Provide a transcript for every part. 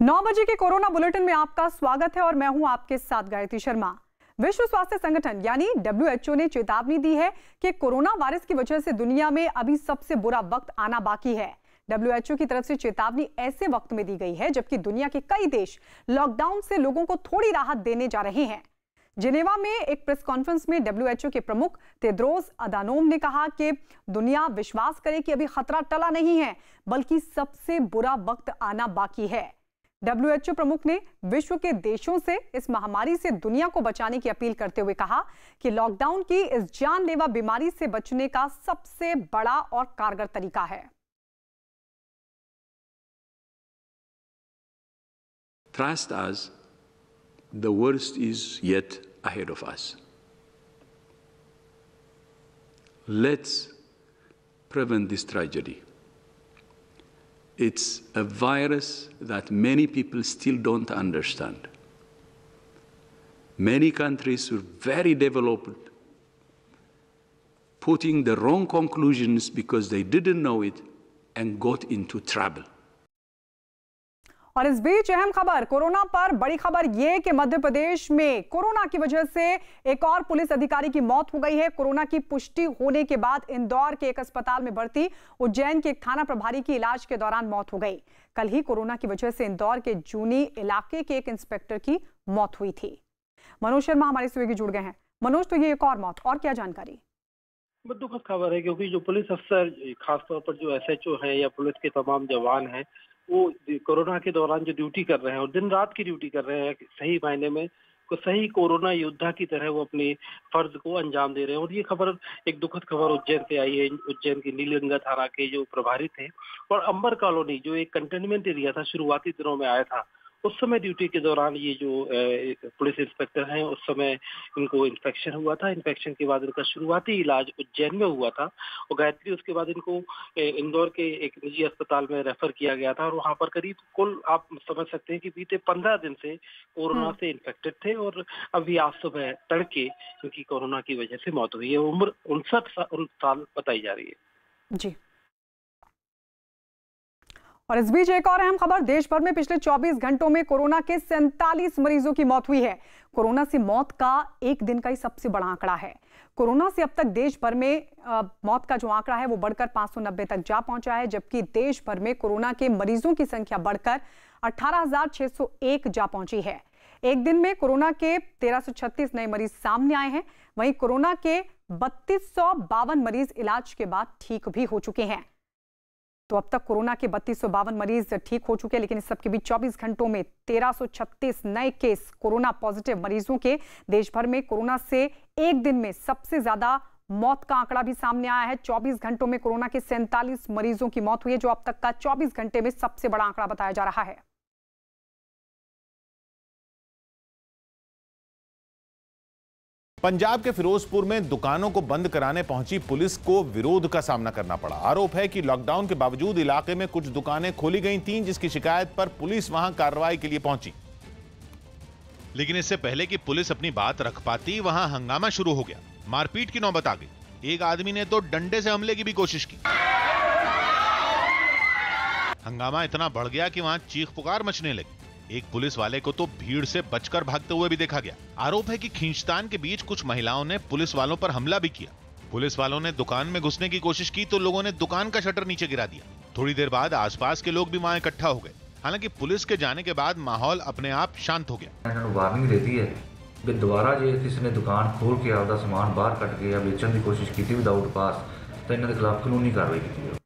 9 बजे के corona bulletin में आपका स्वागत है और मैं हूं आपके साथ गायत्री शर्मा। विश्व स्वास्थ्य संगठन यानी WHO ने चेतावनी दी है कि कोरोना वायरस की वजह से दुनिया में अभी सबसे बुरा वक्त आना बाकी है। WHO की तरफ से चेतावनी ऐसे वक्त में दी गई है जबकि दुनिया के कई देश लॉकडाउन से लोगों को थोड़ी राहत देने जा रहे हैं। जिनेवा में एक प्रेस कॉन्फ्रेंस में WHO के प्रमुख तेद्रोस अदानोम ने कहा कि दुनिया विश्वास करे कि अभी खतरा टला नहीं है, बल्कि सबसे बुरा वक्त आना बाकी है। WHO प्रमुख ने विश्व के देशों से इस महामारी से दुनिया को बचाने की अपील करते हुए कहा कि लॉकडाउन की इस जानलेवा बीमारी से बचने का सबसे बड़ा और कारगर तरीका है। Trust us, the worst is yet ahead of us. Let's prevent this tragedy. It's a virus that many people still don't understand. Many countries were very developed, putting the wrong conclusions because they didn't know it and got into trouble. और इस बीच अहम खबर corona पर बड़ी खबर यह कि मध्य प्रदेश में कोरोना की वजह से एक और पुलिस अधिकारी की मौत हो गई है। कोरोना की पुष्टि होने के बाद इंदौर के एक अस्पताल में भर्ती उज्जैन के एक थाना प्रभारी की इलाज के दौरान मौत हो गई। कल ही कोरोना की वजह से इंदौर के जूनी इलाके के एक इंस्पेक्टर की मौत हुई थी। मनोज शर्मा हमारे सहयोगी जुड़ गए हैं। मनोज, तो ये एक और मौत, और क्या जानकारी? बहुत दुखद खबर है क्योंकि जो पुलिस अफसर, खासतौर पर जो SHO है या पुलिस के तमाम जवान हैं, वो कोरोना के दौरान जो ड्यूटी कर रहे हैं और दिन रात की ड्यूटी कर रहे हैं, सही मायने में सही कोरोना योद्धा की तरह वो अपने फर्ज को अंजाम दे रहे हैं। और ये खबर, एक दुखद खबर उज्जैन से आई है। उज्जैन के नीलगंगा थाना के जो प्रभारी थे और अंबर कॉलोनी जो एक कंटेनमेंट एरिया था, शुरुआती दिनों में आया था, उस समय ड्यूटी के दौरान ये जो पुलिस इंस्पेक्टर हैं, उस समय इनको इन्फेक्शन हुआ था। इन्फेक्शन के बाद इनका शुरुआती इलाज उज्जैन में हुआ था और गायत्री, उसके बाद इनको इंदौर के एक निजी अस्पताल में रेफर किया गया था और वहां पर करीब कुल आप समझ सकते हैं कि बीते 15 दिन से कोरोना से इन्फेक्टेड थे और अभी आज सुबह तड़के इनकी कोरोना की वजह से मौत हुई है। उम्र 59 साल बताई जा रही है। जी। और इस बीच एक और अहम खबर, देश भर में पिछले 24 घंटों में कोरोना के 47 मरीजों की मौत हुई है। कोरोना से मौत का एक दिन का ही सबसे बड़ा आंकड़ा है। कोरोना से अब तक देश भर में मौत का जो आंकड़ा है वो बढ़कर 590 तक जा पहुंचा है, जबकि देश भर में कोरोना के मरीजों की संख्या बढ़कर 18,601 जा पहुंची है। एक दिन में कोरोना के 1336 नए मरीज सामने आए हैं। वहीं कोरोना के 3252 मरीज इलाज के बाद ठीक भी हो चुके हैं। तो अब तक कोरोना के 3252 मरीज ठीक हो चुके हैं, लेकिन इस सबके बीच 24 घंटों में 1336 नए केस कोरोना पॉजिटिव मरीजों के। देश भर में कोरोना से एक दिन में सबसे ज्यादा मौत का आंकड़ा भी सामने आया है। 24 घंटों में कोरोना के 47 मरीजों की मौत हुई है, जो अब तक का 24 घंटे में सबसे बड़ा आंकड़ा बताया जा रहा है। पंजाब के फिरोजपुर में दुकानों को बंद कराने पहुंची पुलिस को विरोध का सामना करना पड़ा। आरोप है कि लॉकडाउन के बावजूद इलाके में कुछ दुकानें खोली गई थीं, जिसकी शिकायत पर पुलिस वहां कार्रवाई के लिए पहुंची। लेकिन इससे पहले कि पुलिस अपनी बात रख पाती, वहां हंगामा शुरू हो गया। मारपीट की नौबत आ गई। एक आदमी ने तो डंडे से हमले की भी कोशिश की। हंगामा इतना बढ़ गया कि वहां चीख पुकार मचने लगी। एक पुलिस वाले को तो भीड़ से बचकर भागते हुए भी देखा गया। आरोप है कि खींचतान के बीच कुछ महिलाओं ने पुलिस वालों पर हमला भी किया। पुलिस वालों ने दुकान में घुसने की कोशिश की तो लोगों ने दुकान का शटर नीचे गिरा दिया। थोड़ी देर बाद आसपास के लोग भी वहां इकट्ठा हो गए। हालांकि पुलिस के जाने के बाद माहौल अपने आप शांत हो गया। वार्निंग देती है कि दोबारा जो किसी ने दुकान खोल के आपका सामान बाहर कट के या बेचने की कोशिश की विदाउट पास, तो इन्होंने खिलाफ कानूनी कार्रवाई की।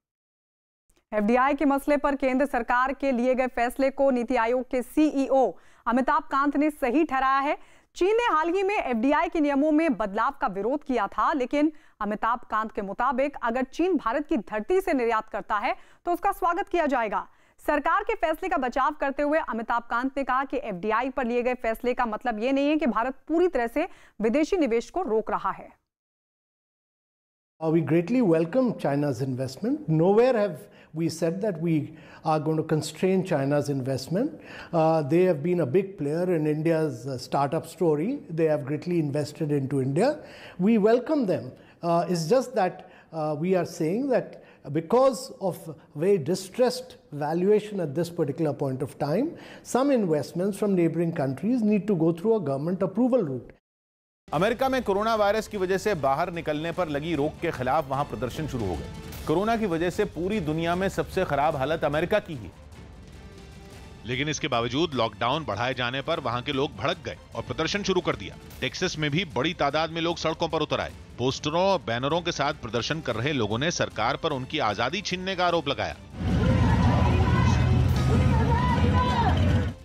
FDI के मसले पर केंद्र सरकार के लिए गए फैसले को नीति आयोग के CEO अमिताभ कांत ने सही ठहराया है। चीन ने हाल ही में FDI के नियमों में बदलाव का विरोध किया था, लेकिन अमिताभ कांत के मुताबिक अगर चीन भारत की धरती से निर्यात करता है तो उसका स्वागत किया जाएगा। सरकार के फैसले का बचाव करते हुए अमिताभ कांत ने कहा कि FDI पर लिए गए फैसले का मतलब यह नहीं है कि भारत पूरी तरह से विदेशी निवेश को रोक रहा है। We greatly welcome China's investment. Nowhere have we said that we are going to constrain China's investment. They have been a big player in India's startup story. They have greatly invested into India. We welcome them. It's just that we are saying that because of very distressed valuation at this particular point of time, some investments from neighboring countries need to go through a government approval route. America में corona virus की वजह से बाहर निकलने पर लगी रोक के खिलाफ वहां प्रदर्शन शुरू हो गए। कोरोना की वजह से पूरी दुनिया में सबसे खराब हालत अमेरिका की ही। लेकिन इसके बावजूद लॉकडाउन बढ़ाए जाने पर वहां के लोग भड़क गए और प्रदर्शन शुरू कर दिया। टेक्सास में भी बड़ी तादाद में लोग सड़कों पर उतर आए। पोस्टरों और बैनरों के साथ प्रदर्शन कर रहे लोगों ने सरकार पर उनकी आजादी छीनने का आरोप लगाया।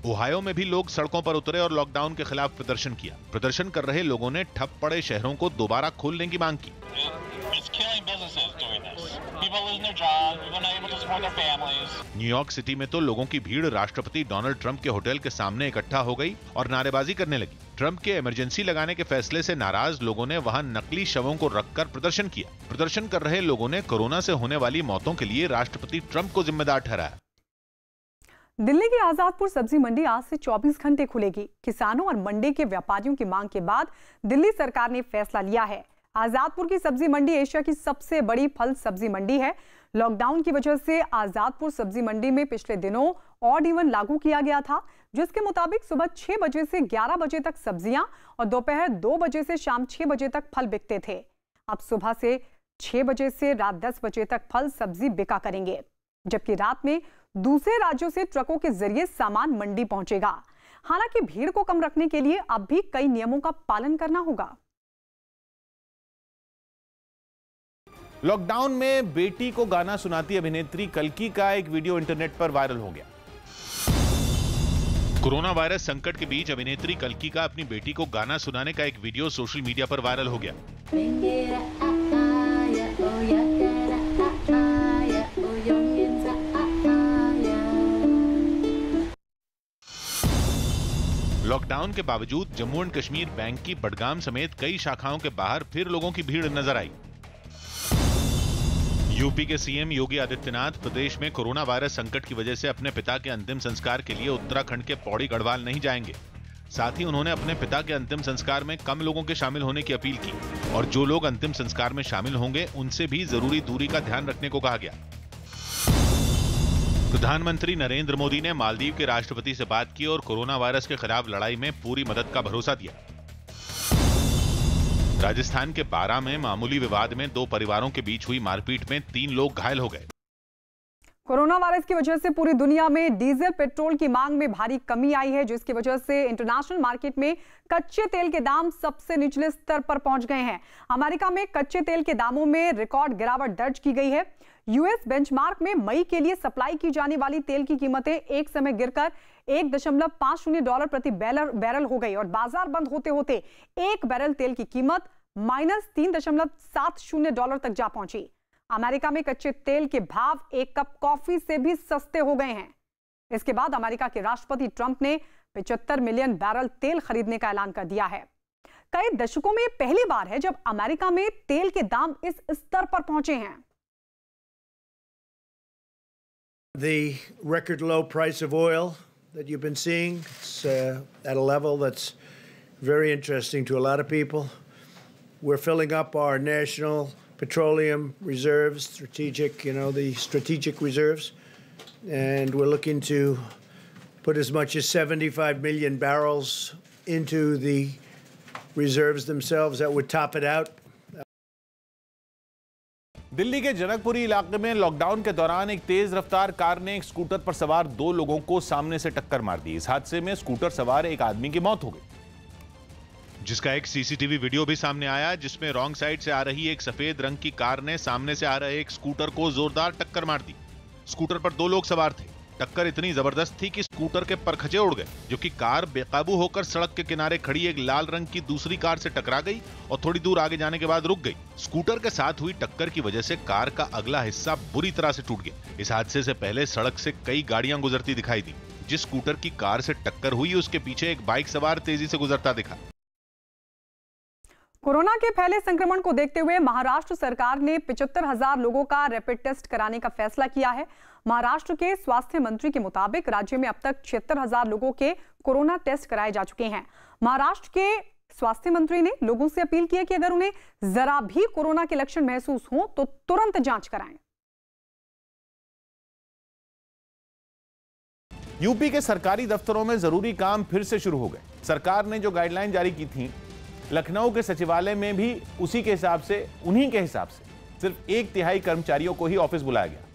ओहायो में भी लोग सड़कों पर उतरे और लॉकडाउन के खिलाफ प्रदर्शन किया। प्रदर्शन कर रहे लोगों ने ठप पड़े शहरों को दोबारा खोलने की मांग की। न्यूयॉर्क सिटी में तो लोगों की भीड़ राष्ट्रपति डोनाल्ड ट्रंप के होटल के सामने इकट्ठा हो गई और नारेबाजी करने लगी। ट्रंप के इमरजेंसी लगाने के फैसले से नाराज लोगों ने वहां नकली शवों को रखकर प्रदर्शन किया। प्रदर्शन कर रहे लोगों ने कोरोना से होने वाली मौतों के लिए राष्ट्रपति ट्रंप को जिम्मेदार ठहराया। दिल्ली की आजादपुर सब्जी मंडी आज से 24 घंटे खुलेगी। किसानों और मंडी के व्यापारियों की मांग के बाद दिल्ली सरकार ने फैसला लिया है। आजादपुर की सब्जी मंडी एशिया की सबसे बड़ी फल सब्जी मंडी है। लॉकडाउन की वजह से आजादपुर सब्जी मंडी में पिछले दिनों ऑड इवन लागू किया गया था, जिसके मुताबिक सुबह 6 बजे से 11 बजे तक सब्जियां और दोपहर 2 बजे से शाम 6 बजे तक फल बिकते थे। अब सुबह से 6 बजे से रात 10 बजे तक फल सब्जी बिका करेंगे, जबकि रात में दूसरे राज्यों से ट्रकों के जरिए सामान मंडी पहुंचेगा। हालांकि भीड़ को कम रखने के लिए अब भी कई नियमों का पालन करना होगा। लॉकडाउन में बेटी को गाना सुनाती अभिनेत्री कल्की का एक वीडियो इंटरनेट पर वायरल हो गया। कोरोना वायरस संकट के बीच अभिनेत्री कल्की का अपनी बेटी को गाना सुनाने का एक वीडियो सोशल मीडिया पर वायरल हो गया। लॉकडाउन के बावजूद जम्मू एंड कश्मीर बैंक की बडगाम समेत कई शाखाओं के बाहर फिर लोगों की भीड़ नजर आई। यूपी के सीएम योगी आदित्यनाथ प्रदेश में कोरोना वायरस संकट की वजह से अपने पिता के अंतिम संस्कार के लिए उत्तराखंड के पौड़ी गढ़वाल नहीं जाएंगे। साथ ही उन्होंने अपने पिता के अंतिम संस्कार में कम लोगों के शामिल होने की अपील की और जो लोग अंतिम संस्कार में शामिल होंगे उनसे भी जरूरी दूरी का ध्यान रखने को कहा गया। प्रधानमंत्री नरेंद्र मोदी ने मालदीव के राष्ट्रपति से बात की और कोरोना वायरस के खिलाफ लड़ाई में पूरी मदद का भरोसा दिया। राजस्थान के बारां में मामूली विवाद में 2 परिवारों के बीच हुई मारपीट में 3 लोग घायल हो गए। कोरोना वायरस की वजह से पूरी दुनिया में डीजल पेट्रोल की मांग में भारी कमी आई है, जिसकी वजह से इंटरनेशनल मार्केट में कच्चे तेल के दाम सबसे निचले स्तर पर पहुंच गए हैं। अमेरिका में कच्चे तेल के दामों में रिकॉर्ड गिरावट दर्ज की गई है। यूएस बेंचमार्क में मई के लिए सप्लाई की जाने वाली तेल की कीमतें एक समय गिरकर $1.50 प्रति बैरल हो गई और बाजार बंद होते होते 1 बैरल तेल की कीमत -$3.70 तक जा पहुंची। अमेरिका में कच्चे तेल के भाव 1 कप कॉफी से भी सस्ते हो गए हैं। इसके बाद अमेरिका के राष्ट्रपति ट्रंप ने 75 मिलियन बैरल तेल खरीदने का ऐलान कर दिया है। कई दशकों में पहली बार है जब अमेरिका में तेल के दाम इस स्तर पर पहुंचे हैं। The record low price of oil that you've been seeing, it's at a level that's very interesting to a lot of people. We're filling up our national petroleum reserves, the strategic reserves, and we're looking to put as much as 75 million barrels into the reserves themselves. That would top it out. Delhi के जनकपुरी इलाके में lockdown के दौरान एक तेज रफ्तार car ने एक scooter पर सवार 2 लोगों को सामने से टक्कर मार दी। इस हादसे में स्कूटर सवार एक आदमी की मौत हो गई, जिसका एक सीसीटीवी वीडियो भी सामने आया, जिसमें रॉन्ग साइड से आ रही एक सफेद रंग की कार ने सामने से आ रहे एक स्कूटर को जोरदार टक्कर मार दी। स्कूटर पर 2 लोग सवार थे। टक्कर इतनी जबरदस्त थी कि स्कूटर के परखचे उड़ गए, जबकि कार बेकाबू होकर सड़क के किनारे खड़ी एक लाल रंग की दूसरी कार से टकरा गई और थोड़ी दूर आगे जाने के बाद रुक गई। स्कूटर के साथ हुई टक्कर की वजह से कार का अगला हिस्सा बुरी तरह से टूट गया। इस हादसे से पहले सड़क से कई गाड़ियां गुजरती दिखाई दी। जिस स्कूटर की कार से टक्कर हुई उसके पीछे एक बाइक सवार तेजी से गुजरता दिखा। कोरोना के फैले संक्रमण को देखते हुए महाराष्ट्र सरकार ने 75,000 लोगों का रैपिड टेस्ट कराने का फैसला किया है। महाराष्ट्र के स्वास्थ्य मंत्री के मुताबिक राज्य में अब तक 76,000 लोगों के कोरोना टेस्ट कराए जा चुके हैं। महाराष्ट्र के स्वास्थ्य मंत्री ने लोगों से अपील की है कि अगर उन्हें जरा भी कोरोना के लक्षण महसूस हो तो तुरंत जांच कराएं। यूपी के सरकारी दफ्तरों में जरूरी काम फिर से शुरू हो गए। सरकार ने जो गाइडलाइन जारी की थी, लखनऊ के सचिवालय में भी उन्हीं के हिसाब से सिर्फ 1/3 कर्मचारियों को ही ऑफिस बुलाया गया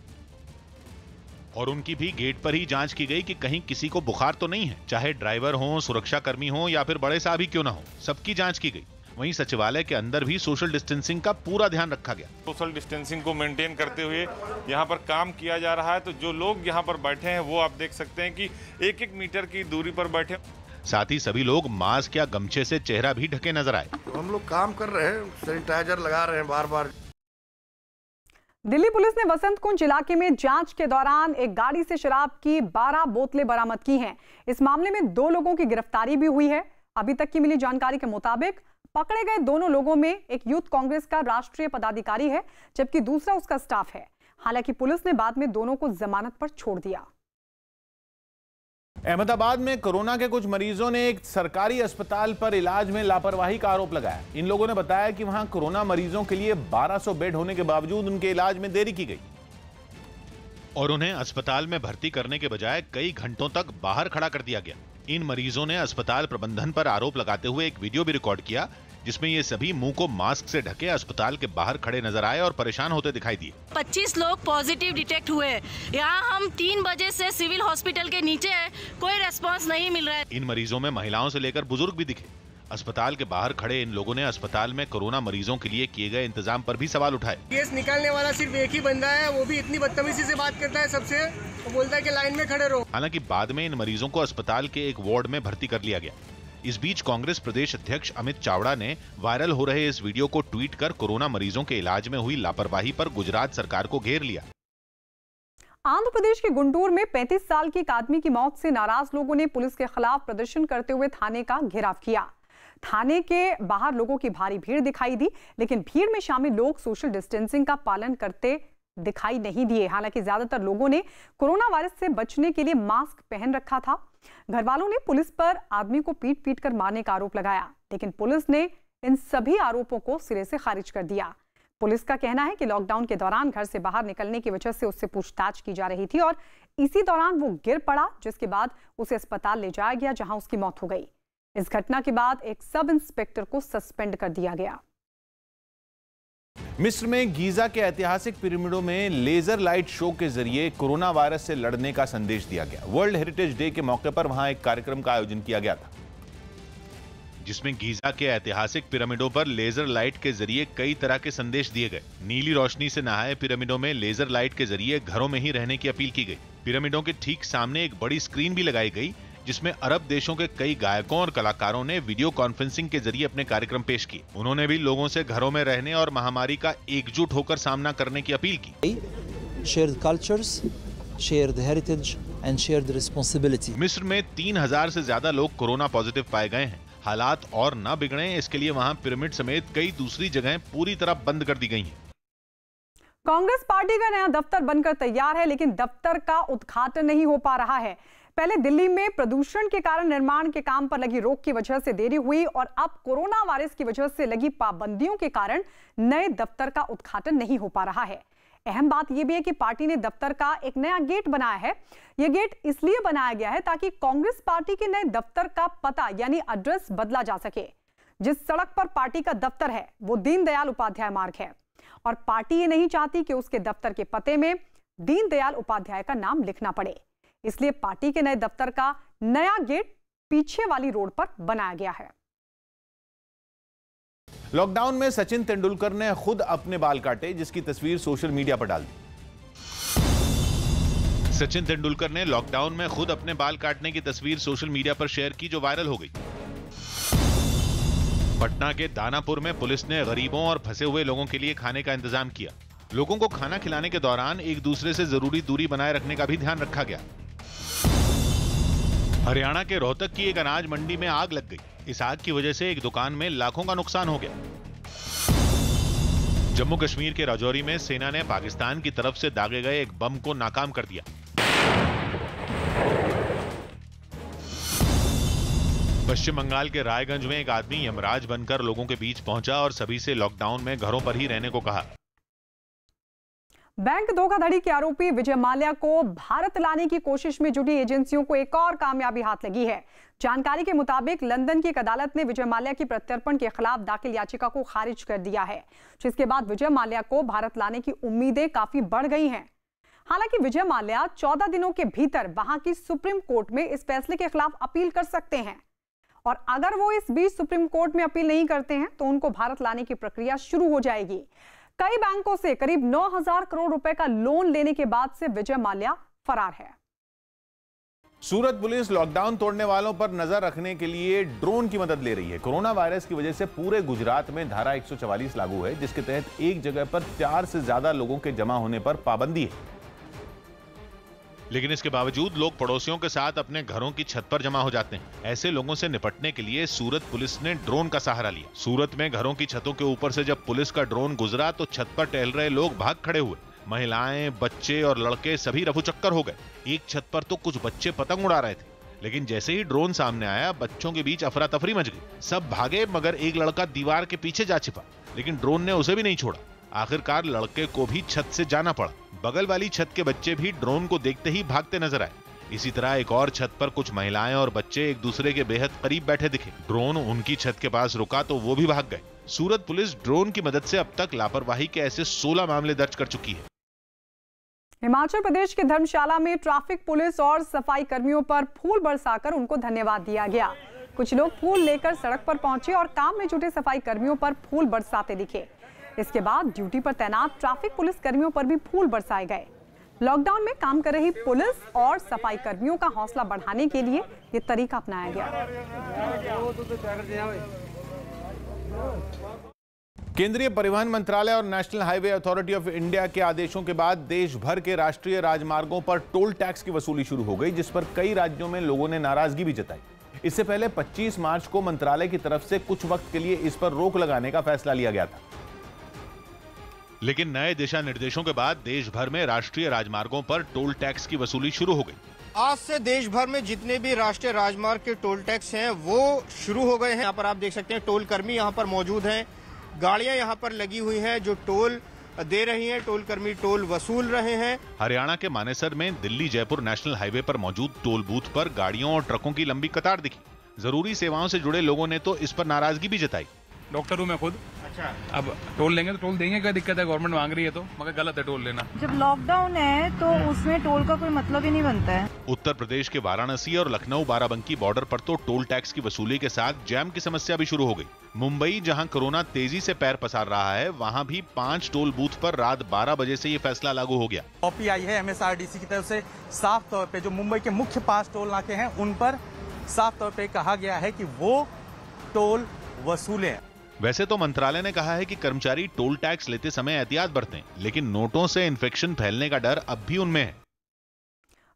और उनकी भी गेट पर ही जांच की गई कि कहीं किसी को बुखार तो नहीं है। चाहे ड्राइवर हो, सुरक्षा कर्मी हो या फिर बड़े साहब ही क्यों ना हो, सबकी जांच की गई। वहीं सचिवालय के अंदर भी सोशल डिस्टेंसिंग का पूरा ध्यान रखा गया। सोशल डिस्टेंसिंग को मेंटेन करते हुए यहाँ पर काम किया जा रहा है। तो जो लोग यहाँ पर बैठे हैं वो आप देख सकते हैं कि 1-1 मीटर की दूरी पर बैठे। साथ ही सभी लोग मास्क या गमछे से चेहरा भी ढके नजर आए। हम लोग काम कर रहे हैं, सैनिटाइजर लगा रहे हैं बार बार। दिल्ली पुलिस ने वसंत कुंज इलाके में जांच के दौरान एक गाड़ी से शराब की 12 बोतलें बरामद की हैं। इस मामले में 2 लोगों की गिरफ्तारी भी हुई है। अभी तक की मिली जानकारी के मुताबिक पकड़े गए दोनों लोगों में एक यूथ कांग्रेस का राष्ट्रीय पदाधिकारी है, जबकि दूसरा उसका स्टाफ है। हालांकि पुलिस ने बाद में दोनों को जमानत पर छोड़ दिया। अहमदाबाद में कोरोना के कुछ मरीजों ने एक सरकारी अस्पताल पर इलाज में लापरवाही का आरोप लगाया। इन लोगों ने बताया कि वहां कोरोना मरीजों के लिए 1200 बेड होने के बावजूद उनके इलाज में देरी की गई और उन्हें अस्पताल में भर्ती करने के बजाय कई घंटों तक बाहर खड़ा कर दिया गया। इन मरीजों ने अस्पताल प्रबंधन पर आरोप लगाते हुए एक वीडियो भी रिकॉर्ड किया, जिसमें ये सभी मुंह को मास्क से ढके अस्पताल के बाहर खड़े नजर आए और परेशान होते दिखाई दिए। 25 लोग पॉजिटिव डिटेक्ट हुए। यहाँ हम 3 बजे से सिविल हॉस्पिटल के नीचे है, कोई रेस्पॉन्स नहीं मिल रहा है। इन मरीजों में महिलाओं से लेकर बुजुर्ग भी दिखे। अस्पताल के बाहर खड़े इन लोगों ने अस्पताल में कोरोना मरीजों के लिए किए गए इंतजाम पर भी सवाल उठाए। केस निकालने वाला सिर्फ एक ही बंदा है, वो भी इतनी बदतमीजी से बात करता है सबसे, वो बोलता है कि लाइन में खड़े रहो। हालांकि बाद में इन मरीजों को अस्पताल के एक वार्ड में भर्ती कर लिया गया। इस बीच कांग्रेस प्रदेश अध्यक्ष अमित चावड़ा ने वायरल हो रहे इस वीडियो को ट्वीट कर कोरोना मरीजों के इलाज में हुई लापरवाही पर गुजरात सरकार को घेर लिया। आंध्र प्रदेश के गुंटूर में 35 साल की एक आदमी की मौत से नाराज लोगों ने पुलिस के खिलाफ प्रदर्शन करते हुए थाने का घेराव किया। थाने के बाहर लोगों की भारी भीड़ दिखाई दी, लेकिन भीड़ में शामिल लोग सोशल डिस्टेंसिंग का पालन करते दिखाई नहीं दिए। हालांकि ज्यादातर लोगों ने कोरोना वायरस से बचने के लिए मास्क पहन रखा था। घर वालों ने पुलिस पर आदमी को पीट कर मारने का आरोप लगाया, लेकिन पुलिस ने इन सभी आरोपों को सिरे से खारिज कर दिया। पुलिस का कहना है कि लॉकडाउन के दौरान घर से बाहर निकलने की वजह से उससे पूछताछ की जा रही थी और इसी दौरान वो गिर पड़ा, जिसके बाद उसे अस्पताल ले जाया गया, जहां उसकी मौत हो गई। इस घटना के बाद एक सब इंस्पेक्टर को सस्पेंड कर दिया गया। मिस्र में गीजा के ऐतिहासिक पिरामिडों में लेजर लाइट शो के जरिए कोरोना वायरस से लड़ने का संदेश दिया गया। वर्ल्ड हेरिटेज डे के मौके पर वहां एक कार्यक्रम का आयोजन किया गया था, जिसमें गीजा के ऐतिहासिक पिरामिडों पर लेजर लाइट के जरिए कई तरह के संदेश दिए गए। नीली रोशनी से नहाए पिरामिडों में लेजर लाइट के जरिए घरों में ही रहने की अपील की गई। पिरामिडों के ठीक सामने एक बड़ी स्क्रीन भी लगाई गई, जिसमें अरब देशों के कई गायकों और कलाकारों ने वीडियो कॉन्फ्रेंसिंग के जरिए अपने कार्यक्रम पेश किए। उन्होंने भी लोगों से घरों में रहने और महामारी का एकजुट होकर सामना करने की अपील की। Shared cultures, shared heritage and shared responsibility. मिस्र में 3000 से ज्यादा लोग कोरोना पॉजिटिव पाए गए हैं। हालात और न बिगड़े, इसके लिए वहां पिरामिड समेत कई दूसरी जगहें पूरी तरह बंद कर दी गई हैं। कांग्रेस पार्टी का नया दफ्तर बनकर तैयार है, लेकिन दफ्तर का उद्घाटन नहीं हो पा रहा है। पहले दिल्ली में प्रदूषण के कारण निर्माण के काम पर लगी रोक की वजह से देरी हुई और अब कोरोना वायरस की वजह से लगी पाबंदियों के कारण नए दफ्तर का उद्घाटन नहीं हो पा रहा है। अहम बात यह भी है कि पार्टी ने दफ्तर का एक नया गेट बनाया है। यह गेट इसलिए बनाया गया है ताकि कांग्रेस पार्टी के नए दफ्तर का पता यानी एड्रेस बदला जा सके। जिस सड़क पर पार्टी का दफ्तर है वो दीनदयाल उपाध्याय मार्ग है और पार्टी ये नहीं चाहती कि उसके दफ्तर के पते में दीनदयाल उपाध्याय का नाम लिखना पड़े। इसलिए पार्टी के नए दफ्तर का नया गेट पीछे वाली रोड पर बनाया गया है। लॉकडाउन में सचिन तेंदुलकर ने खुद अपने बाल काटे, जिसकी तस्वीर सोशल मीडिया पर डाल दी। सचिन तेंदुलकर ने लॉकडाउन में खुद अपने बाल काटने की तस्वीर सोशल मीडिया पर शेयर की, जो वायरल हो गई। पटना के दानापुर में पुलिस ने गरीबों और फंसे हुए लोगों के लिए खाने का इंतजाम किया। लोगों को खाना खिलाने के दौरान एक दूसरे से जरूरी दूरी बनाए रखने का भी ध्यान रखा गया। हरियाणा के रोहतक की एक अनाज मंडी में आग लग गई। इस आग की वजह से एक दुकान में लाखों का नुकसान हो गया। जम्मू कश्मीर के राजौरी में सेना ने पाकिस्तान की तरफ से दागे गए एक बम को नाकाम कर दिया। पश्चिम बंगाल के रायगंज में एक आदमी यमराज बनकर लोगों के बीच पहुंचा और सभी से लॉकडाउन में घरों पर ही रहने को कहा। बैंक धोखाधड़ी के आरोपी विजय माल्या को भारत लाने की कोशिश में जुटी एजेंसियों को एक और कामयाबी हाथ लगी है। जानकारी के मुताबिक लंदन की एक अदालत ने विजय माल्या की प्रत्यर्पण के खिलाफ दाखिल याचिका को खारिज कर दिया है, जिसके बाद विजय माल्या को भारत लाने की उम्मीदें काफी बढ़ गई हैं। हालांकि विजय माल्या 14 दिनों के भीतर वहां की सुप्रीम कोर्ट में इस फैसले के खिलाफ अपील कर सकते हैं, और अगर वो इस बीच सुप्रीम कोर्ट में अपील नहीं करते हैं तो उनको भारत लाने की प्रक्रिया शुरू हो जाएगी। कई बैंकों से करीब 9,000 करोड़ रुपए का लोन लेने के बाद से विजय माल्या फरार है। सूरत पुलिस लॉकडाउन तोड़ने वालों पर नजर रखने के लिए ड्रोन की मदद ले रही है। कोरोना वायरस की वजह से पूरे गुजरात में धारा 144 लागू है, जिसके तहत एक जगह पर 4 से ज्यादा लोगों के जमा होने पर पाबंदी है। लेकिन इसके बावजूद लोग पड़ोसियों के साथ अपने घरों की छत पर जमा हो जाते हैं। ऐसे लोगों से निपटने के लिए सूरत पुलिस ने ड्रोन का सहारा लिया। सूरत में घरों की छतों के ऊपर से जब पुलिस का ड्रोन गुजरा तो छत पर टहल रहे लोग भाग खड़े हुए। महिलाएं, बच्चे और लड़के सभी रफूचक्कर हो गए। एक छत पर तो कुछ बच्चे पतंग उड़ा रहे थे, लेकिन जैसे ही ड्रोन सामने आया बच्चों के बीच अफरा तफरी मच गई। सब भागे, मगर एक लड़का दीवार के पीछे जा छिपा, लेकिन ड्रोन ने उसे भी नहीं छोड़ा। आखिरकार लड़के को भी छत से जाना पड़ा। बगल वाली छत के बच्चे भी ड्रोन को देखते ही भागते नजर आए। इसी तरह एक और छत पर कुछ महिलाएं और बच्चे एक दूसरे के बेहद करीब बैठे दिखे। ड्रोन उनकी छत के पास रुका तो वो भी भाग गए। सूरत पुलिस ड्रोन की मदद से अब तक लापरवाही के ऐसे 16 मामले दर्ज कर चुकी है। हिमाचल प्रदेश के धर्मशाला में ट्रैफिक पुलिस और सफाई कर्मियों पर फूल बरसाकर उनको धन्यवाद दिया गया। कुछ लोग फूल लेकर सड़क पर पहुंचे और काम में जुटे सफाई कर्मियों पर फूल बरसाते दिखे। इसके बाद ड्यूटी पर तैनात ट्रैफिक पुलिस कर्मियों पर भी फूल बरसाए गए। लॉकडाउन में काम कर रही पुलिस और सफाई कर्मियों का हौसला बढ़ाने के लिए ये तरीका अपनाया गया। केंद्रीय परिवहन मंत्रालय और national highway authority of India के आदेशों के बाद देश भर के राष्ट्रीय राजमार्गों पर टोल टैक्स की वसूली शुरू हो गई, जिस पर कई राज्यों में लोगों ने नाराजगी भी जताई। इससे पहले 25 मार्च को मंत्रालय की तरफ से कुछ वक्त के लिए इस पर रोक लगाने का फैसला लिया गया था। लेकिन नए दिशा निर्देशों के बाद देश भर में राष्ट्रीय राजमार्गों पर टोल टैक्स की वसूली शुरू हो गई। आज से देश भर में जितने भी राष्ट्रीय राजमार्ग के टोल टैक्स हैं वो शुरू हो गए हैं। यहाँ पर आप देख सकते हैं टोल कर्मी यहाँ पर मौजूद हैं, गाड़ियां यहाँ पर लगी हुई हैं जो टोल दे रही हैं, टोल कर्मी टोल वसूल रहे हैं। हरियाणा के मानेसर में दिल्ली जयपुर नेशनल हाईवे पर मौजूद टोल बूथ पर गाड़ियों और ट्रकों की लंबी कतार दिखी। जरूरी सेवाओं से जुड़े लोगों ने तो इस पर नाराजगी भी जताई। डॉक्टर हूँ मैं खुद। अच्छा, अब टोल लेंगे तो टोल देंगे, क्या दिक्कत है? गवर्नमेंट मांग रही है तो, मगर गलत है टोल लेना। जब लॉकडाउन है तो उसमें टोल का कोई मतलब ही नहीं बनता है। उत्तर प्रदेश के वाराणसी और लखनऊ बाराबंकी बॉर्डर पर तो टोल टैक्स की वसूली के साथ जैम की समस्या भी शुरू हो गई। मुंबई, जहां कोरोना तेजी से पैर पसार रहा है, वहां भी 5 टोल बूथ पर रात 12 बजे से ये फैसला लागू हो गया। कॉपी आई है MSRDC की तरफ से, साफ तौर पे जो मुंबई के मुख्य 5 टोल नाके हैं उन पर साफ तौर पे कहा गया है कि वो टोल वसूलें। वैसे तो मंत्रालय ने कहा है कि कर्मचारी टोल टैक्स लेते समय एहतियात बरतें, लेकिन नोटों से इन्फेक्शन फैलने का डर अब भी उनमें है।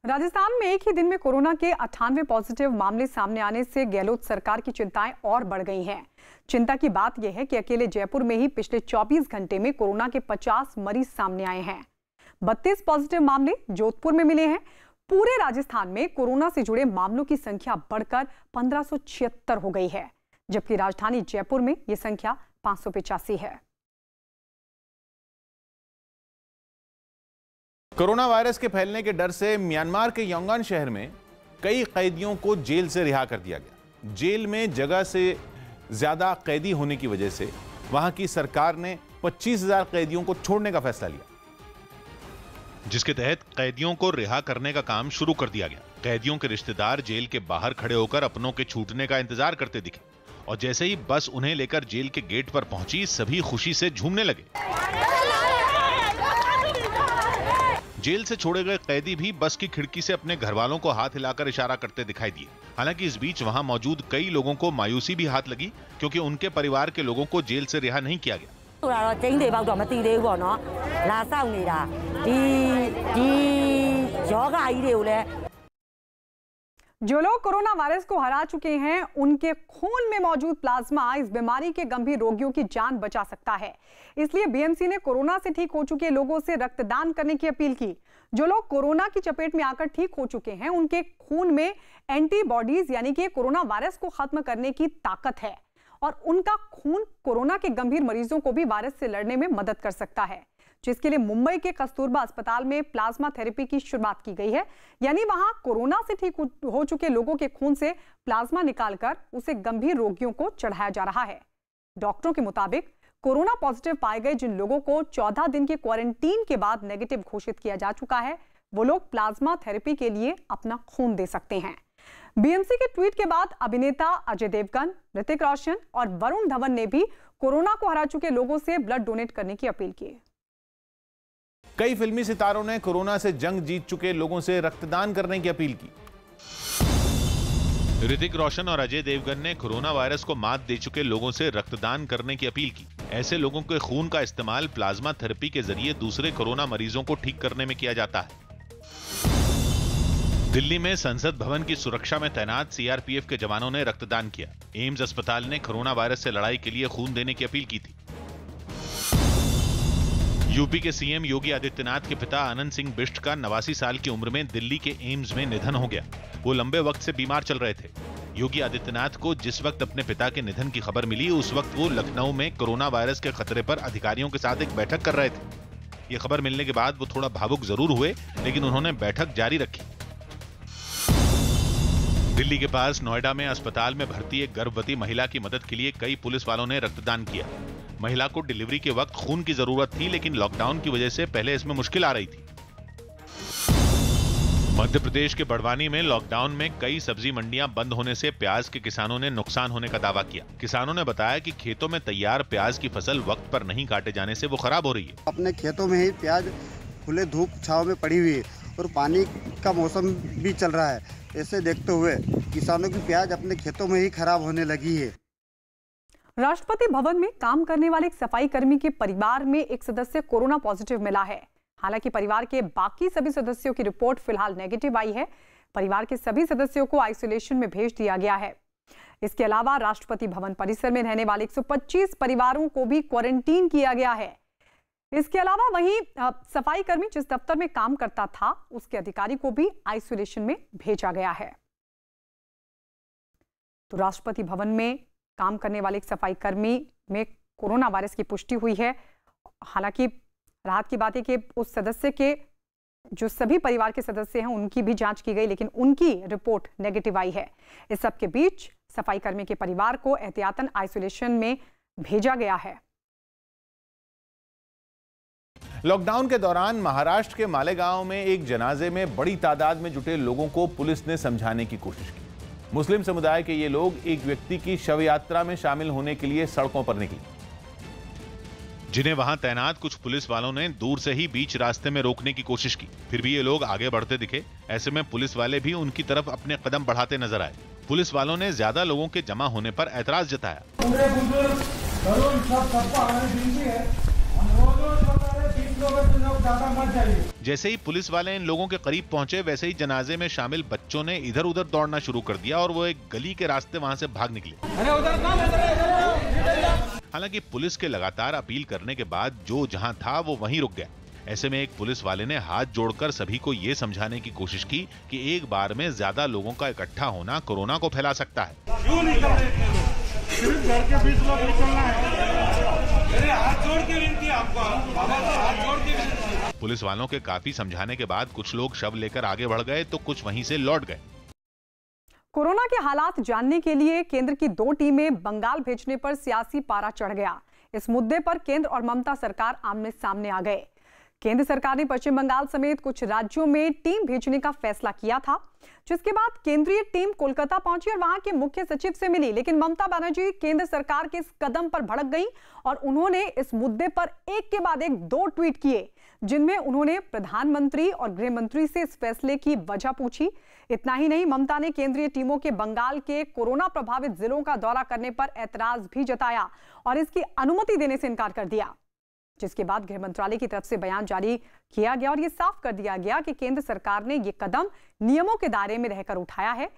राजस्थान में एक ही दिन में कोरोना के 98 पॉजिटिव मामले सामने आने से गहलोत सरकार की चिंताएं और बढ़ गई हैं। चिंता की बात यह है कि अकेले जयपुर में ही पिछले 24 घंटे में कोरोना के 50 मरीज सामने आए हैं। 32 पॉजिटिव मामले जोधपुर में मिले हैं। पूरे राजस्थान में कोरोना से जुड़े मामलों की संख्या बढ़कर 1576 हो गई है, जबकि राजधानी जयपुर में यह संख्या 585 है। कोरोना वायरस के फैलने के डर से म्यांमार के यांगन शहर में कई कैदियों को जेल से रिहा कर दिया गया। जेल में जगह से ज्यादा कैदी होने की वजह से वहां की सरकार ने 25,000 कैदियों को छोड़ने का फैसला लिया, जिसके तहत कैदियों को रिहा करने का काम शुरू कर दिया गया। कैदियों के रिश्तेदार जेल के बाहर खड़े होकर अपनों के छूटने का इंतजार करते दिखे, और जैसे ही बस उन्हें लेकर जेल के गेट पर पहुंची, सभी खुशी से झूमने लगे। जेल से छोड़े गए कैदी भी बस की खिड़की से अपने घर वालों को हाथ हिलाकर इशारा करते दिखाई दिए। हालांकि इस बीच वहां मौजूद कई लोगों को मायूसी भी हाथ लगी, क्योंकि उनके परिवार के लोगों को जेल से रिहा नहीं किया गया। जो लोग कोरोना वायरस को हरा चुके हैं, उनके खून में मौजूद प्लाज्मा इस बीमारी के गंभीर रोगियों की जान बचा सकता है। इसलिए बीएमसी ने कोरोना से ठीक हो चुके लोगों से रक्तदान करने की अपील की। जो लोग कोरोना की चपेट में आकर ठीक हो चुके हैं, उनके खून में एंटीबॉडीज यानी कि कोरोना वायरस को खत्म करने की ताकत है, और उनका खून कोरोना के गंभीर मरीजों को भी वायरस से लड़ने में मदद कर सकता है। जिसके लिए मुंबई के कस्तूरबा अस्पताल में प्लाज्मा थेरेपी की शुरुआत की गई है। यानी वहां कोरोना से ठीक हो चुके लोगों के खून से प्लाज्मा निकालकर उसे गंभीर रोगियों को चढ़ाया जा रहा है। डॉक्टरों के मुताबिक कोरोना पॉजिटिव पाए गए जिन लोगों को 14 दिन के क्वारंटीन के बाद नेगेटिव घोषित किया जा चुका है, वो लोग प्लाज्मा थेरेपी के लिए अपना खून दे सकते हैं। बीएमसी के ट्वीट के बाद अभिनेता अजय देवगन, ऋतिक रोशन और वरुण धवन ने भी कोरोना को हरा चुके लोगों से ब्लड डोनेट करने की अपील की। कई फिल्मी सितारों ने कोरोना से जंग जीत चुके लोगों से रक्तदान करने की अपील की। ऋतिक रोशन और अजय देवगन ने कोरोना वायरस को मात दे चुके लोगों से रक्तदान करने की अपील की। ऐसे लोगों के खून का इस्तेमाल प्लाज्मा थेरेपी के जरिए दूसरे कोरोना मरीजों को ठीक करने में किया जाता है। दिल्ली में संसद भवन की सुरक्षा में तैनात सीआरपीएफ के जवानों ने रक्तदान किया। एम्स अस्पताल ने कोरोना वायरस से लड़ाई के लिए खून देने की अपील की थी। यूपी के सीएम योगी आदित्यनाथ के पिता आनंद सिंह बिष्ट का 89 साल की उम्र में दिल्ली के एम्स में निधन हो गया। वो लंबे वक्त से बीमार चल रहे थे। योगी आदित्यनाथ को जिस वक्त अपने पिता के निधन की खबर मिली, उस वक्त वो लखनऊ में कोरोना वायरस के खतरे पर अधिकारियों के साथ एक बैठक कर रहे थे। ये खबर मिलने के बाद वो थोड़ा भावुक जरूर हुए, लेकिन उन्होंने बैठक जारी रखी। दिल्ली के पास नोएडा में अस्पताल में भर्ती एक गर्भवती महिला की मदद के लिए कई पुलिस वालों ने रक्तदान किया। महिला को डिलीवरी के वक्त खून की जरूरत थी, लेकिन लॉकडाउन की वजह से पहले इसमें मुश्किल आ रही थी। मध्य प्रदेश के बड़वानी में लॉकडाउन में कई सब्जी मंडियां बंद होने से प्याज के किसानों ने नुकसान होने का दावा किया। किसानों ने बताया कि खेतों में तैयार प्याज की फसल वक्त पर नहीं काटे जाने से वो खराब हो रही है। अपने खेतों में ही प्याज खुले धूप छांव में पड़ी हुई है और पानी का मौसम भी चल रहा है। ऐसे देखते हुए किसानों की प्याज अपने खेतों में ही खराब होने लगी है। राष्ट्रपति भवन में काम करने वाले एक सफाई कर्मी के परिवार में एक सदस्य कोरोना पॉजिटिव मिला है। हालांकि परिवार के बाकी सभी सदस्यों की रिपोर्ट फिलहाल नेगेटिव आई है। परिवार के सभी सदस्यों को आइसोलेशन में भेज दिया गया है। इसके अलावा राष्ट्रपति भवन परिसर में रहने वाले 125 परिवारों को भी क्वारंटीन किया गया है। इसके अलावा वहीं सफाई कर्मी जिस दफ्तर में काम करता था, उसके अधिकारी को भी आइसोलेशन में भेजा गया है। तो राष्ट्रपति भवन में काम करने वाले एक सफाई कर्मी में कोरोना वायरस की पुष्टि हुई है। हालांकि राहत की बात है कि उस सदस्य के जो सभी परिवार के सदस्य हैं उनकी भी जांच की गई, लेकिन उनकी रिपोर्ट नेगेटिव आई है। इस सब के बीच सफाई कर्मी के परिवार को एहतियातन आइसोलेशन में भेजा गया है। लॉकडाउन के दौरान महाराष्ट्र के मालेगांव में एक जनाजे में बड़ी तादाद में जुटे लोगों को पुलिस ने समझाने की कोशिश की। मुस्लिम समुदाय के ये लोग एक व्यक्ति की शव यात्रा में शामिल होने के लिए सड़कों पर निकले, जिन्हें वहां तैनात कुछ पुलिस वालों ने दूर से ही बीच रास्ते में रोकने की कोशिश की। फिर भी ये लोग आगे बढ़ते दिखे। ऐसे में पुलिस वाले भी उनकी तरफ अपने कदम बढ़ाते नजर आए। पुलिस वालों ने ज्यादा लोगों के जमा होने पर ऐतराज जताया। जैसे ही पुलिस वाले इन लोगों के करीब पहुंचे, वैसे ही जनाजे में शामिल बच्चों ने इधर उधर दौड़ना शुरू कर दिया और वो एक गली के रास्ते वहां से भाग निकले। हालांकि पुलिस के लगातार अपील करने के बाद जो जहां था वो वहीं रुक गया। ऐसे में एक पुलिस वाले ने हाथ जोड़कर सभी को ये समझाने की कोशिश की कि एक बार में ज्यादा लोगों का इकट्ठा होना कोरोना को फैला सकता है। पुलिस वालों के काफी समझाने के बाद कुछ लोग शव लेकर आगे बढ़ गए तो कुछ वहीं से लौट गए। कोरोना के हालात जानने के लिए केंद्र की 2 टीमें बंगाल भेजने पर सियासी पारा चढ़ गया। इस मुद्दे पर केंद्र और ममता सरकार आमने सामने आ गए। केंद्र सरकार ने पश्चिम बंगाल समेत कुछ राज्यों में टीम भेजने का फैसला किया था, जिसके बाद केंद्रीय टीम कोलकाता पहुंची और वहां के मुख्य सचिव से मिली। लेकिन ममता बनर्जी केंद्र सरकार के इस कदम पर भड़क गई और उन्होंने इस मुद्दे पर एक के बाद एक 2 ट्वीट किए, जिनमें उन्होंने प्रधानमंत्री और गृह मंत्री से इस फैसले की वजह पूछी। इतना ही नहीं, ममता ने केंद्रीय टीमों के बंगाल के कोरोना प्रभावित जिलों का दौरा करने पर ऐतराज भी जताया और इसकी अनुमति देने से इनकार कर दिया, जिसके बाद गृह मंत्रालय की तरफ से बयान जारी किया गया और यह साफ कर दिया गया कि केंद्र सरकार ने यह कदम नियमों के दायरे में रहकर उठाया है।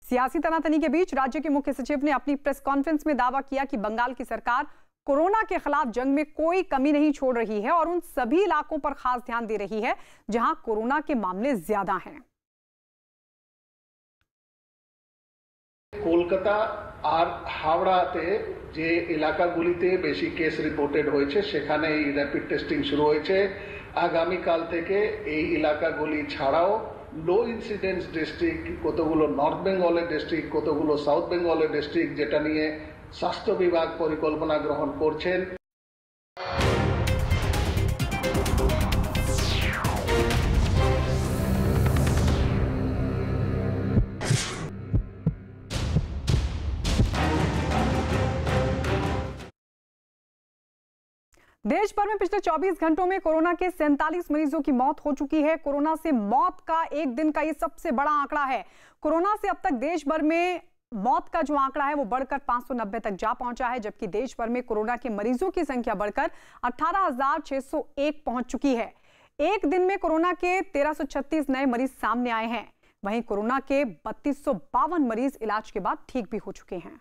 सियासी तनातनी के बीच राज्य के मुख्य सचिव ने अपनी प्रेस कॉन्फ्रेंस में दावा किया कि बंगाल की सरकार कोरोना के खिलाफ जंग में कोई कमी नहीं छोड़ रही है और उन सभी इलाकों पर खास ध्यान दे रही है जहां कोरोना के मामले ज्यादा हैं। কলকাতা আর হাওড়াতে যে এলাকাগুলিতে বেশি কেস রিপোর্টেড হয়েছে সেখানে এই র্যাপিড টেস্টিং শুরু হয়েছে। আগামীকাল থেকে এই এলাকাগুলি ছাড়াও লো ইনসিডেন্স ডিস্ট্রিক্ট, কতগুলো নর্থ বেঙ্গলের ডিস্ট্রিক্ট, কতগুলো সাউথ বেঙ্গলের ডিস্ট্রিক্ট, যেটা নিয়ে স্বাস্থ্য বিভাগ পরিকল্পনা গ্রহণ করছেন। देश भर में पिछले 24 घंटों में कोरोना के 47 मरीजों की मौत हो चुकी है। कोरोना से मौत का एक दिन का ये सबसे बड़ा आंकड़ा है। कोरोना से अब तक देश भर में मौत का जो आंकड़ा है वो बढ़कर 590 तक जा पहुंचा है, जबकि देश भर में कोरोना के मरीजों की संख्या बढ़कर 18,601 पहुंच चुकी है। एक दिन में कोरोना के 1336 नए मरीज सामने आए हैं। वहीं कोरोना के 3252 मरीज इलाज के बाद ठीक भी हो चुके हैं।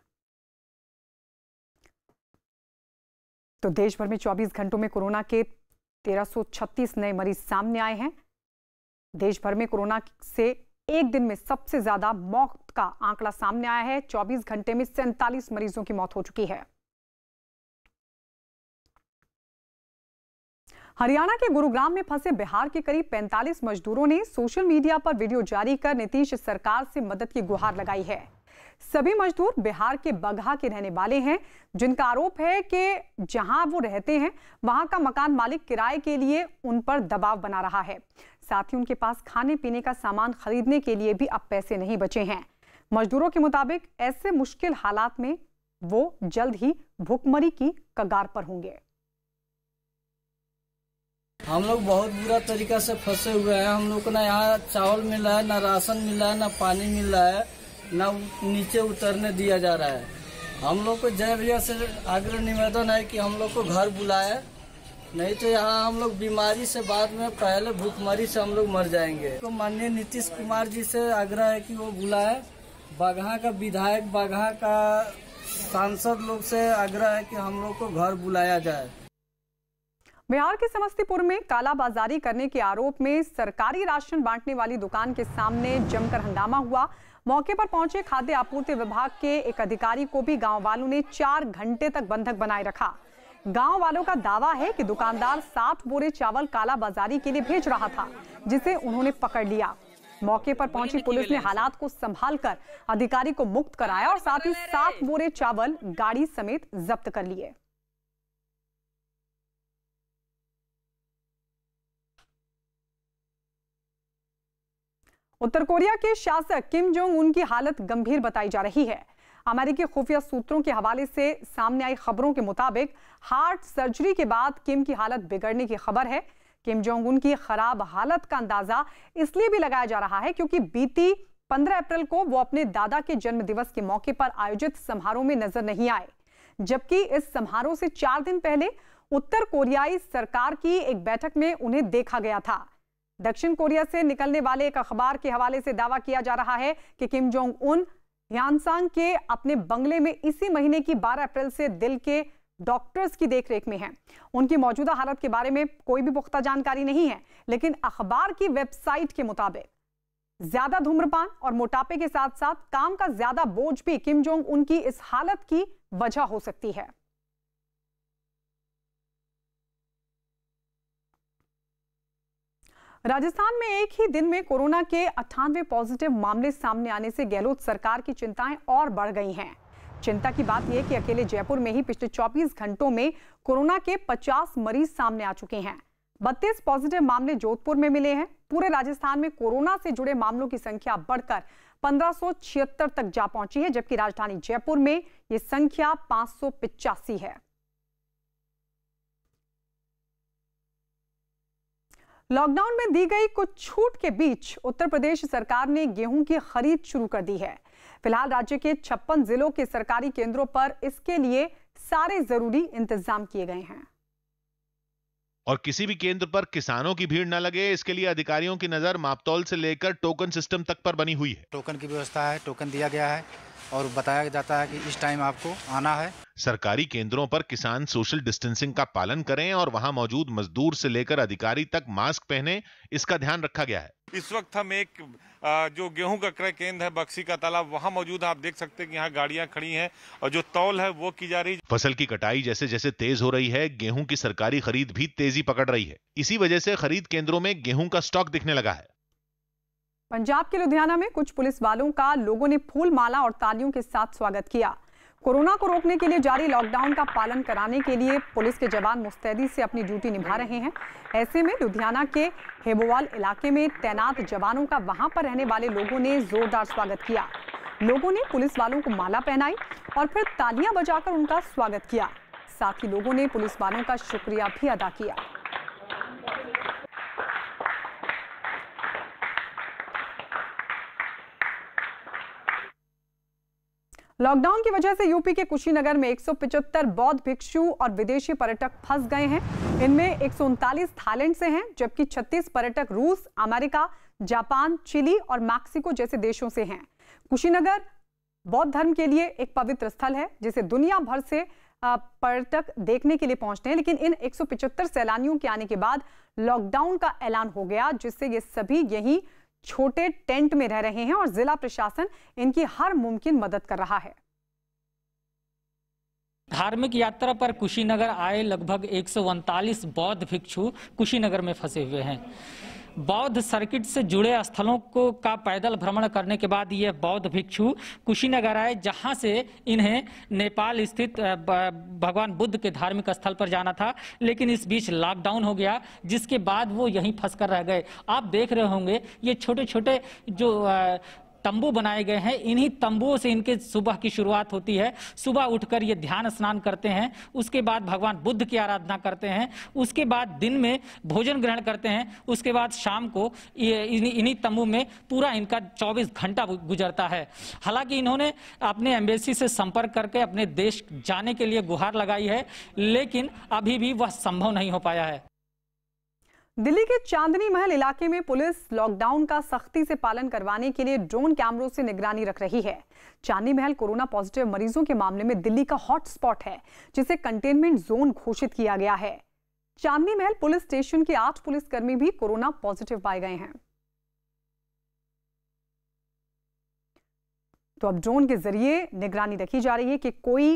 तो देश भर में 24 घंटों में कोरोना के 1336 नए मरीज सामने आए हैं। देश भर में कोरोना से एक दिन में सबसे ज्यादा मौत का आंकड़ा सामने आया है। 24 घंटे में 47 मरीजों की मौत हो चुकी है। हरियाणा के गुरुग्राम में फंसे बिहार के करीब 45 मजदूरों ने सोशल मीडिया पर वीडियो जारी कर नीतीश सरकार से मदद की गुहार लगाई है। सभी मजदूर बिहार के बगहा के रहने वाले हैं, जिनका आरोप है कि जहां वो रहते हैं वहां का मकान मालिक किराए के लिए उन पर दबाव बना रहा है। साथ ही उनके पास खाने पीने का सामान खरीदने के लिए भी अब पैसे नहीं बचे हैं। मजदूरों के मुताबिक ऐसे मुश्किल हालात में वो जल्द ही भूखमरी की कगार पर होंगे। हम लोग बहुत बुरा तरीका से फंसे हुए हैं। हम लोग को ना यहाँ चावल मिल रहा है, ना राशन मिल रहा है, ना पानी मिल रहा है, ना नीचे उतरने दिया जा रहा है। हम लोग को जय भैया से आग्रह निवेदन है कि हम लोग को घर बुलाए, नहीं तो यहाँ हम लोग बीमारी से बाद में पहले भूखमरी से हम लोग मर जाएंगे। तो माननीय नीतीश कुमार जी से आग्रह है कि वो बुलाए। बगहा का विधायक, बगहा का सांसद लोग से आग्रह है कि हम लोग को घर बुलाया जाए। बिहार के समस्तीपुर में कालाबाजारी करने के आरोप में सरकारी राशन बांटने वाली दुकान के सामने जमकर हंगामा हुआ। मौके पर पहुंचे खाद्य आपूर्ति विभाग के एक अधिकारी को भी गांव वालों ने 4 घंटे तक बंधक बनाए रखा। गांव वालों का दावा है कि दुकानदार 60 बोरे चावल कालाबाजारी के लिए भेज रहा था, जिसे उन्होंने पकड़ लिया। मौके पर पहुंची पुलिस ने हालात को संभालकर अधिकारी को मुक्त कराया और साथ ही 7 बोरे चावल गाड़ी समेत जब्त कर लिए। उत्तर कोरिया के शासक किम जोंग उन की हालत गंभीर बताई जा रही है। अमेरिकी खुफिया सूत्रों के हवाले से सामने आई खबरों के मुताबिक हार्ट सर्जरी के बाद किम की हालत बिगड़ने की खबर है। किम जोंग उन की खराब हालत का अंदाजा इसलिए भी लगाया जा रहा है क्योंकि बीती 15 अप्रैल को वो अपने दादा के जन्म दिवस के मौके पर आयोजित समारोह में नजर नहीं आए, जबकि इस समारोह से 4 दिन पहले उत्तर कोरियाई सरकार की एक बैठक में उन्हें देखा गया था। दक्षिण कोरिया से निकलने वाले एक अखबार के हवाले से दावा किया जा रहा है कि किम जोंग उन ह्यानसांग के अपने बंगले में इसी महीने की 12 अप्रैल से दिल के डॉक्टर्स की देखरेख में हैं। उनकी मौजूदा हालत के बारे में कोई भी पुख्ता जानकारी नहीं है, लेकिन अखबार की वेबसाइट के मुताबिक ज्यादा धूम्रपान और मोटापे के साथ साथ काम का ज्यादा बोझ भी किम जोंग उन की इस हालत की वजह हो सकती है। राजस्थान में एक ही दिन में कोरोना के 98 पॉजिटिव मामले सामने आने से गहलोत सरकार की चिंताएं और बढ़ गई हैं। चिंता की बात यह कि अकेले जयपुर में ही पिछले 24 घंटों में कोरोना के 50 मरीज सामने आ चुके हैं। 32 पॉजिटिव मामले जोधपुर में मिले हैं। पूरे राजस्थान में कोरोना से जुड़े मामलों की संख्या बढ़कर 1576 तक जा पहुंची है, जबकि राजधानी जयपुर में यह संख्या 585 है। लॉकडाउन में दी गई कुछ छूट के बीच उत्तर प्रदेश सरकार ने गेहूं की खरीद शुरू कर दी है। फिलहाल राज्य के 56 जिलों के सरकारी केंद्रों पर इसके लिए सारे जरूरी इंतजाम किए गए हैं। और किसी भी केंद्र पर किसानों की भीड़ न लगे, इसके लिए अधिकारियों की नजर मापतौल से लेकर टोकन सिस्टम तक पर बनी हुई है। टोकन की व्यवस्था है, टोकन दिया गया है और बताया जाता है कि इस टाइम आपको आना है। सरकारी केंद्रों पर किसान सोशल डिस्टेंसिंग का पालन करें और वहां मौजूद मजदूर से लेकर अधिकारी तक मास्क पहने, इसका ध्यान रखा गया है। इस वक्त हम एक जो गेहूं का क्रय केंद्र है बक्सी का तालाब, वहां मौजूद है। आप देख सकते हैं कि यहाँ गाड़ियां खड़ी हैं और जो तौल है वो की जा रही है। फसल की कटाई जैसे जैसे तेज हो रही है, गेहूं की सरकारी खरीद भी तेजी पकड़ रही है। इसी वजह से खरीद केंद्रों में गेहूं का स्टॉक दिखने लगा है। पंजाब के लुधियाना में कुछ पुलिस वालों का लोगों ने फूल माला और तालियों के साथ स्वागत किया। कोरोना को रोकने के लिए जारी लॉकडाउन का पालन कराने के लिए पुलिस के जवान मुस्तैदी से अपनी ड्यूटी निभा रहे हैं। ऐसे में लुधियाना के हेबोवाल इलाके में तैनात जवानों का वहां पर रहने वाले लोगों ने जोरदार स्वागत किया। लोगों ने पुलिस वालों को माला पहनाई और फिर तालियां बजाकर उनका स्वागत किया। साथ ही लोगों ने पुलिस वालों का शुक्रिया भी अदा किया। लॉकडाउन की वजह से यूपी के कुशीनगर में 175 बौद्ध भिक्षु और विदेशी पर्यटक फंस गए हैं। इनमें 139 थाईलैंड से हैं, जबकि 36 पर्यटक रूस, अमेरिका, जापान, चिली और मैक्सिको जैसे देशों से हैं। कुशीनगर बौद्ध धर्म के लिए एक पवित्र स्थल है, जिसे दुनिया भर से पर्यटक देखने के लिए पहुंचते हैं। लेकिन इन 175 सैलानियों के आने के बाद लॉकडाउन का ऐलान हो गया, जिससे ये सभी यहीं छोटे टेंट में रह रहे हैं और जिला प्रशासन इनकी हर मुमकिन मदद कर रहा है। धार्मिक यात्रा पर कुशीनगर आए लगभग 139 बौद्ध भिक्षु कुशीनगर में फंसे हुए हैं। बौद्ध सर्किट से जुड़े स्थलों का पैदल भ्रमण करने के बाद ये बौद्ध भिक्षु कुशीनगर आए, जहां से इन्हें नेपाल स्थित भगवान बुद्ध के धार्मिक स्थल पर जाना था। लेकिन इस बीच लॉकडाउन हो गया, जिसके बाद वो यहीं फंसकर रह गए। आप देख रहे होंगे ये छोटे छोटे जो तंबू बनाए गए हैं, इन्हीं तंबुओं से इनके सुबह की शुरुआत होती है। सुबह उठकर ये ध्यान स्नान करते हैं, उसके बाद भगवान बुद्ध की आराधना करते हैं, उसके बाद दिन में भोजन ग्रहण करते हैं, उसके बाद शाम को इन्हीं तंबू में पूरा इनका 24 घंटा गुजरता है। हालांकि इन्होंने अपने एम्बेसी से संपर्क करके अपने देश जाने के लिए गुहार लगाई है, लेकिन अभी भी वह संभव नहीं हो पाया है। दिल्ली के चांदनी महल इलाके में पुलिस लॉकडाउन का सख्ती से पालन करवाने के लिए ड्रोन कैमरों से निगरानी रख रही है। चांदनी महल कोरोना पॉजिटिव मरीजों के मामले में दिल्ली का हॉटस्पॉट है, जिसे कंटेनमेंट जोन घोषित किया गया है। चांदनी महल पुलिस स्टेशन के 8 पुलिसकर्मी भी कोरोना पॉजिटिव पाए गए हैं। तो अब ड्रोन के जरिए निगरानी रखी जा रही है कि कोई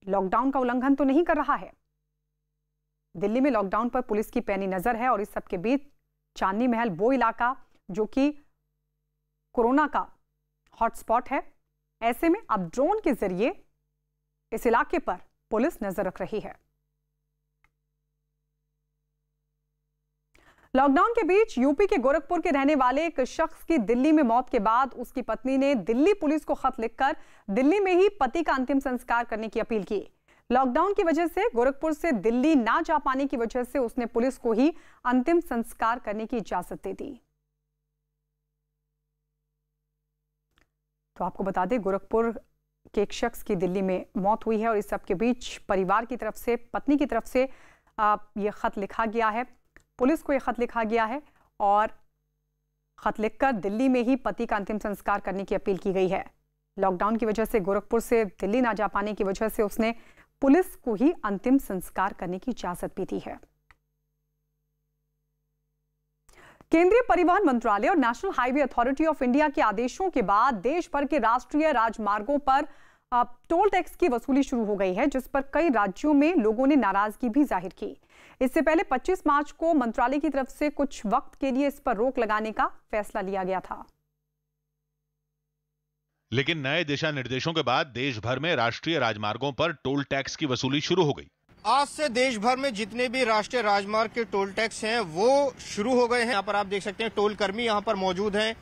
लॉकडाउन का उल्लंघन तो नहीं कर रहा है। दिल्ली में लॉकडाउन पर पुलिस की पैनी नजर है और इस सबके बीच चांदनी महल वो इलाका जो कि कोरोना का हॉटस्पॉट है, ऐसे में अब ड्रोन के जरिए इस इलाके पर पुलिस नजर रख रही है। लॉकडाउन के बीच यूपी के गोरखपुर के रहने वाले एक शख्स की दिल्ली में मौत के बाद उसकी पत्नी ने दिल्ली पुलिस को खत लिखकर दिल्ली में ही पति का अंतिम संस्कार करने की अपील की। लॉकडाउन की वजह से गोरखपुर से दिल्ली ना जा पाने की वजह से उसने पुलिस को ही अंतिम संस्कार करने की इजाजत दे दी। तो आपको बता दें, गोरखपुर के एक शख्स की दिल्ली में मौत हुई है और इस सब के बीच परिवार की तरफ से, पत्नी की तरफ से यह खत लिखा गया है, पुलिस को यह खत लिखा गया है और खत लिखकर दिल्ली में ही पति का अंतिम संस्कार करने की अपील की गई है। लॉकडाउन की वजह से गोरखपुर से दिल्ली ना जा पाने की वजह से उसने पुलिस को ही अंतिम संस्कार करने की इजाजत भी दी है। केंद्रीय परिवहन मंत्रालय और national highway authority of India के आदेशों के बाद देश भर के राष्ट्रीय राजमार्गों पर टोल टैक्स की वसूली शुरू हो गई है, जिस पर कई राज्यों में लोगों ने नाराजगी भी जाहिर की। इससे पहले 25 मार्च को मंत्रालय की तरफ से कुछ वक्त के लिए इस पर रोक लगाने का फैसला लिया गया था। लेकिन नए दिशा निर्देशों के बाद देश भर में राष्ट्रीय राजमार्गों पर टोल टैक्स की वसूली शुरू हो गई। आज से देश भर में जितने भी राष्ट्रीय राजमार्ग के टोल टैक्स हैं वो शुरू हो गए हैं। यहाँ पर आप देख सकते हैं टोल कर्मी यहाँ पर मौजूद हैं,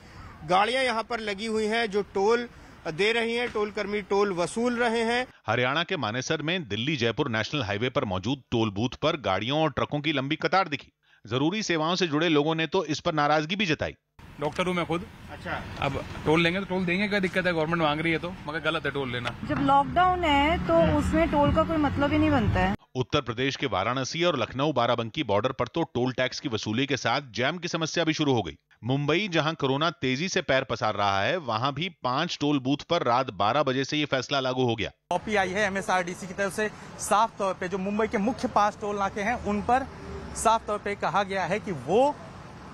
गाड़ियां यहाँ पर लगी हुई हैं जो टोल दे रही हैं, टोल कर्मी टोल वसूल रहे हैं। हरियाणा के मानेसर में दिल्ली जयपुर नेशनल हाईवे पर मौजूद टोल बूथ पर गाड़ियों और ट्रकों की लंबी कतार दिखी। जरूरी सेवाओं से जुड़े लोगों ने तो इस पर नाराजगी भी जताई। डॉक्टर हूँ मैं खुद। अच्छा, अब टोल लेंगे तो टोल देंगे, क्या दिक्कत है? गवर्नमेंट मांग रही है तो, मगर गलत है टोल लेना। जब लॉकडाउन है तो उसमें टोल का कोई मतलब ही नहीं बनता है। उत्तर प्रदेश के वाराणसी और लखनऊ बाराबंकी बॉर्डर पर तो टोल टैक्स की वसूली के साथ जैम की समस्या भी शुरू हो गई। मुंबई, जहां कोरोना तेजी से पैर पसार रहा है, वहां भी 5 टोल बूथ पर रात 12 बजे से ये फैसला लागू हो गया। कॉपी आई है MSRDC की तरफ से, साफ तौर पे जो मुंबई के मुख्य 5 टोल नाके हैं उन पर साफ तौर पे कहा गया है कि वो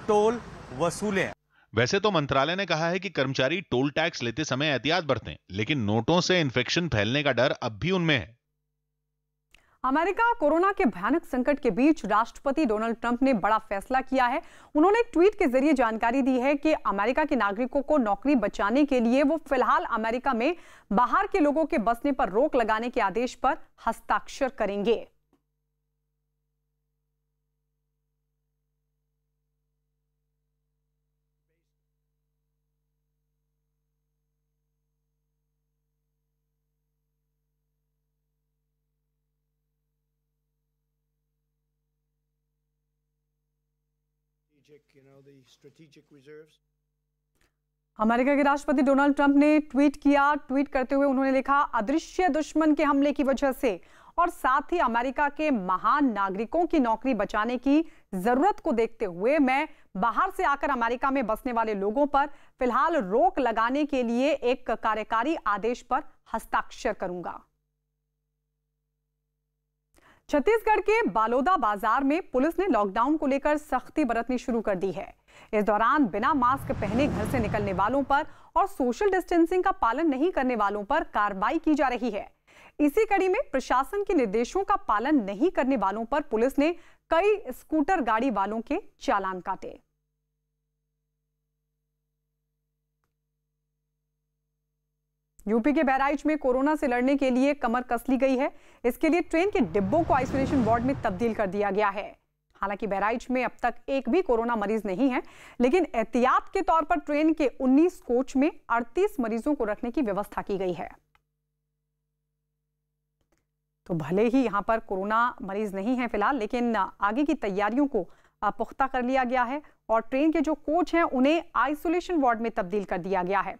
टोल वसूलें। वैसे तो मंत्रालय ने कहा है कि कर्मचारी टोल टैक्स लेते समय एहतियात बरतें, लेकिन नोटों से इन्फेक्शन फैलने का डर अब भी उनमें है। अमेरिका कोरोना के भयानक संकट के बीच राष्ट्रपति डोनाल्ड ट्रंप ने बड़ा फैसला किया है। उन्होंने एक ट्वीट के जरिए जानकारी दी है कि अमेरिका के नागरिकों को नौकरी बचाने के लिए वो फिलहाल अमेरिका में बाहर के लोगों के बसने पर रोक लगाने के आदेश पर हस्ताक्षर करेंगे। अमेरिका के राष्ट्रपति डोनाल्ड ट्रंप ने ट्वीट किया। ट्वीट करते हुए उन्होंने लिखा, अदृश्य दुश्मन के हमले की वजह से और साथ ही अमेरिका के महान नागरिकों की नौकरी बचाने की जरूरत को देखते हुए मैं बाहर से आकर अमेरिका में बसने वाले लोगों पर फिलहाल रोक लगाने के लिए एक कार्यकारी आदेश पर हस्ताक्षर करूंगा। छत्तीसगढ़ के बालोदा बाजार में पुलिस ने लॉकडाउन को लेकर सख्ती बरतनी शुरू कर दी है। इस दौरान बिना मास्क पहने घर से निकलने वालों पर और सोशल डिस्टेंसिंग का पालन नहीं करने वालों पर कार्रवाई की जा रही है। इसी कड़ी में प्रशासन के निर्देशों का पालन नहीं करने वालों पर पुलिस ने कई स्कूटर गाड़ी वालों के चालान काटे। यूपी के बहराइच में कोरोना से लड़ने के लिए कमर कस ली गई है। इसके लिए ट्रेन के डिब्बों को आइसोलेशन वार्ड में तब्दील कर दिया गया है। हालांकि बहराइच में अब तक एक भी कोरोना मरीज नहीं है, लेकिन एहतियात के तौर पर ट्रेन के 19 कोच में 38 मरीजों को रखने की व्यवस्था की गई है। तो भले ही यहां पर कोरोना मरीज नहीं है फिलहाल, लेकिन आगे की तैयारियों को पुख्ता कर लिया गया है और ट्रेन के जो कोच हैं उन्हें आइसोलेशन वार्ड में तब्दील कर दिया गया है।